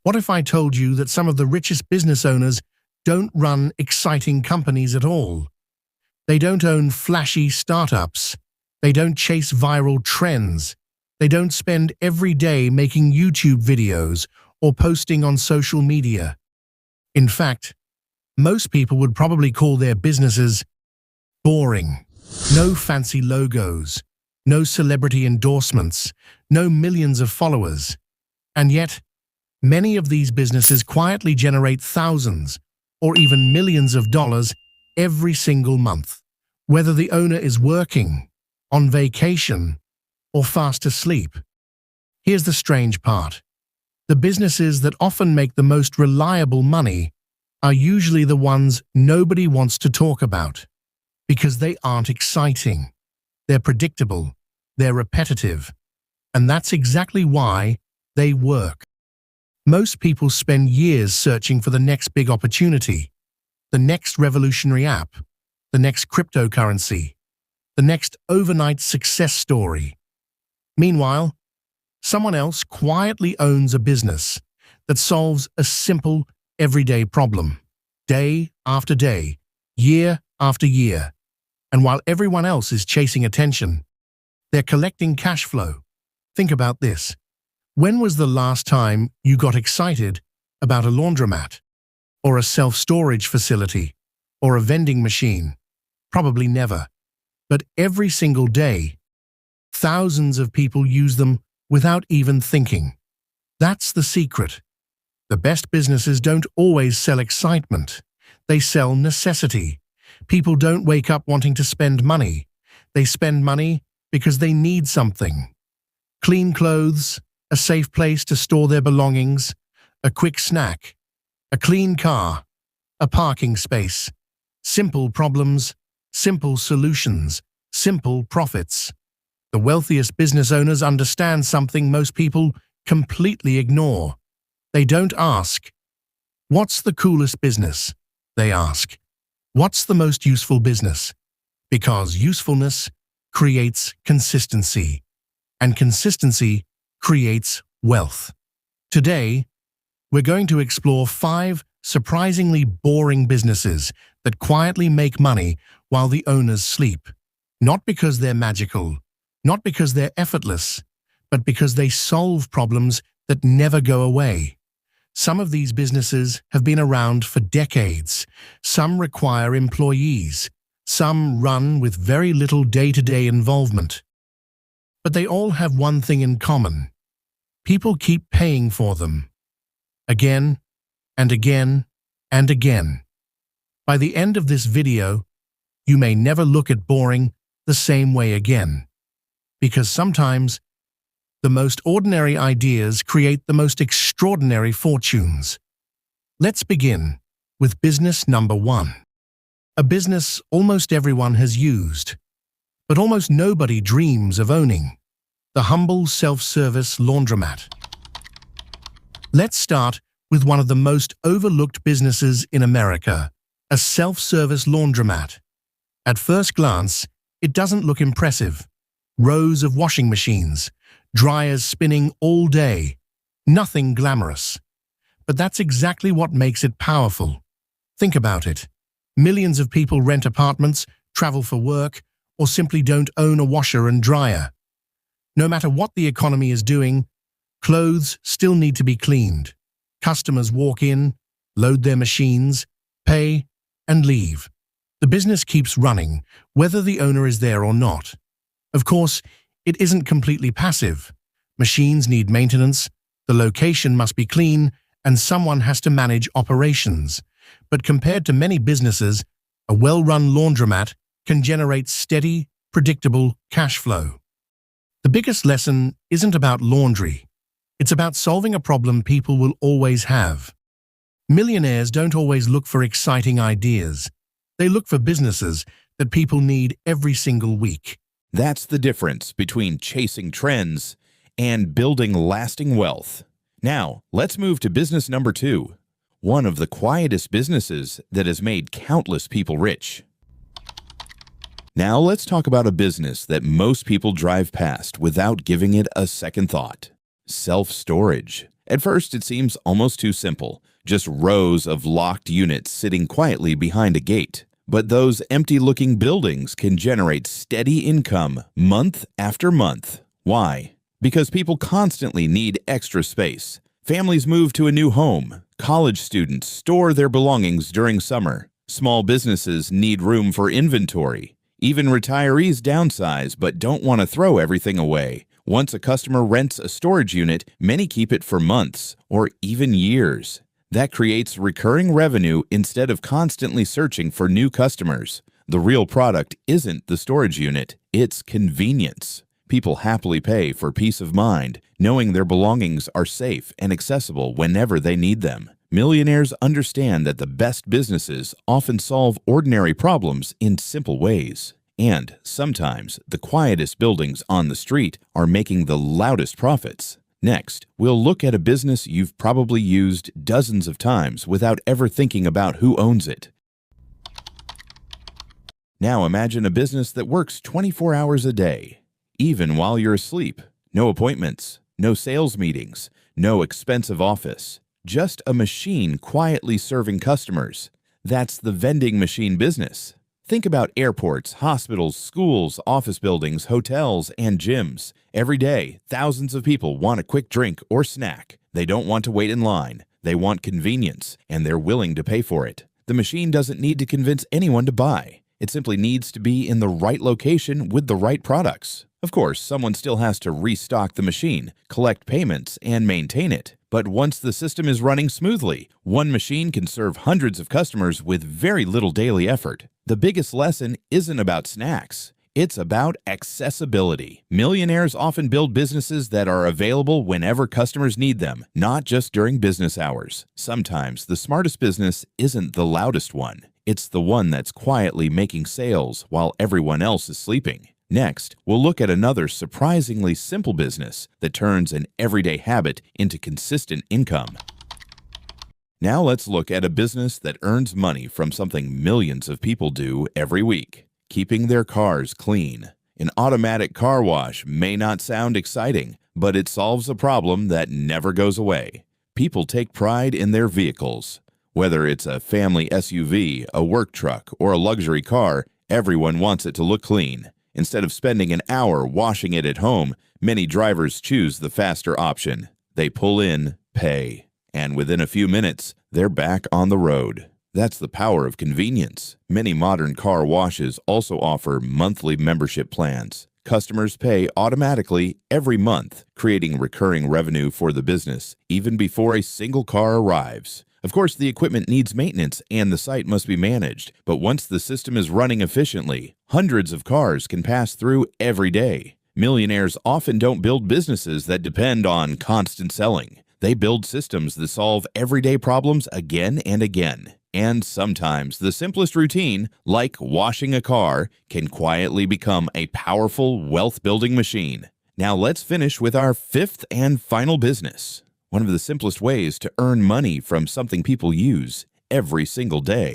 What if I told you that some of the richest business owners don't run exciting companies at all? They don't own flashy startups. They don't chase viral trends. They don't spend every day making YouTube videos or posting on social media. In fact, most people would probably call their businesses boring. No fancy logos, no celebrity endorsements, no millions of followers. And yet, many of these businesses quietly generate thousands or even millions of dollars every single month, whether the owner is working, on vacation, or fast asleep. Here's the strange part. The businesses that often make the most reliable money are usually the ones nobody wants to talk about, because they aren't exciting. They're predictable, they're repetitive, and that's exactly why they work. Most people spend years searching for the next big opportunity, the next revolutionary app, the next cryptocurrency, the next overnight success story. Meanwhile, someone else quietly owns a business that solves a simple, everyday problem, day after day, year after year. And while everyone else is chasing attention, they're collecting cash flow. Think about this. When was the last time you got excited about a laundromat, or a self-storage facility, or a vending machine? Probably never. But every single day, thousands of people use them without even thinking. That's the secret. The best businesses don't always sell excitement. They sell necessity. People don't wake up wanting to spend money. They spend money because they need something. Clean clothes, a safe place to store their belongings, a quick snack, a clean car, a parking space. Simple problems, simple solutions, simple profits. The wealthiest business owners understand something most people completely ignore. They don't ask, "What's the coolest business?" They ask, "What's the most useful business?" Because usefulness creates consistency, and consistency creates wealth. Today, we're going to explore 5 surprisingly boring businesses that quietly make money while the owners sleep. Not because they're magical, not because they're effortless, but because they solve problems that never go away. Some of these businesses have been around for decades. Some require employees. Some run with very little day-to-day involvement. But they all have one thing in common. People keep paying for them. Again, and again, and again. By the end of this video, you may never look at boring the same way again. Because sometimes, the most ordinary ideas create the most extraordinary fortunes. Let's begin with business number 1. A business almost everyone has used, but almost nobody dreams of owning: the humble self-service laundromat. Let's start with one of the most overlooked businesses in America, a self-service laundromat. At first glance, it doesn't look impressive. Rows of washing machines, dryers spinning all day, nothing glamorous. But that's exactly what makes it powerful. Think about it. Millions of people rent apartments, travel for work, or simply don't own a washer and dryer. No matter what the economy is doing, clothes still need to be cleaned. Customers walk in, load their machines, pay, and leave. The business keeps running, whether the owner is there or not. Of course, it isn't completely passive. Machines need maintenance, the location must be clean, and someone has to manage operations. But compared to many businesses, a well-run laundromat can generate steady, predictable cash flow. The biggest lesson isn't about laundry. It's about solving a problem people will always have. Millionaires don't always look for exciting ideas. They look for businesses that people need every single week. That's the difference between chasing trends and building lasting wealth. Now, let's move to business number 2, one of the quietest businesses that has made countless people rich. Now, let's talk about a business that most people drive past without giving it a second thought: self-storage. At first, it seems almost too simple, just rows of locked units sitting quietly behind a gate. But those empty-looking buildings can generate steady income month after month. Why? Because people constantly need extra space. Families move to a new home. College students store their belongings during summer. Small businesses need room for inventory. Even retirees downsize but don't want to throw everything away. Once a customer rents a storage unit, many keep it for months or even years. That creates recurring revenue instead of constantly searching for new customers. The real product isn't the storage unit, it's convenience. People happily pay for peace of mind, knowing their belongings are safe and accessible whenever they need them. Millionaires understand that the best businesses often solve ordinary problems in simple ways. And sometimes the quietest buildings on the street are making the loudest profits. Next, we'll look at a business you've probably used dozens of times without ever thinking about who owns it. Now imagine a business that works 24 hours a day, even while you're asleep. No appointments, no sales meetings, no expensive office. Just a machine quietly serving customers. That's the vending machine business. Think about airports, hospitals, schools, office buildings, hotels, and gyms. Every day, thousands of people want a quick drink or snack. They don't want to wait in line. They want convenience, and they're willing to pay for it. The machine doesn't need to convince anyone to buy. It simply needs to be in the right location with the right products. Of course, someone still has to restock the machine, collect payments, and maintain it. But once the system is running smoothly, one machine can serve hundreds of customers with very little daily effort. The biggest lesson isn't about snacks. It's about accessibility. Millionaires often build businesses that are available whenever customers need them, not just during business hours. Sometimes the smartest business isn't the loudest one. It's the one that's quietly making sales while everyone else is sleeping. Next, we'll look at another surprisingly simple business that turns an everyday habit into consistent income. Now let's look at a business that earns money from something millions of people do every week: keeping their cars clean. An automatic car wash may not sound exciting, but it solves a problem that never goes away. People take pride in their vehicles. Whether it's a family SUV, a work truck, or a luxury car, everyone wants it to look clean. Instead of spending an hour washing it at home, many drivers choose the faster option. They pull in, pay, and within a few minutes, they're back on the road. That's the power of convenience. Many modern car washes also offer monthly membership plans. Customers pay automatically every month, creating recurring revenue for the business, even before a single car arrives. Of course, the equipment needs maintenance and the site must be managed, but once the system is running efficiently, hundreds of cars can pass through every day. Millionaires often don't build businesses that depend on constant selling. They build systems that solve everyday problems again and again. And sometimes the simplest routine, like washing a car, can quietly become a powerful wealth-building machine. Now let's finish with our fifth and final business. One of the simplest ways to earn money from something people use every single day.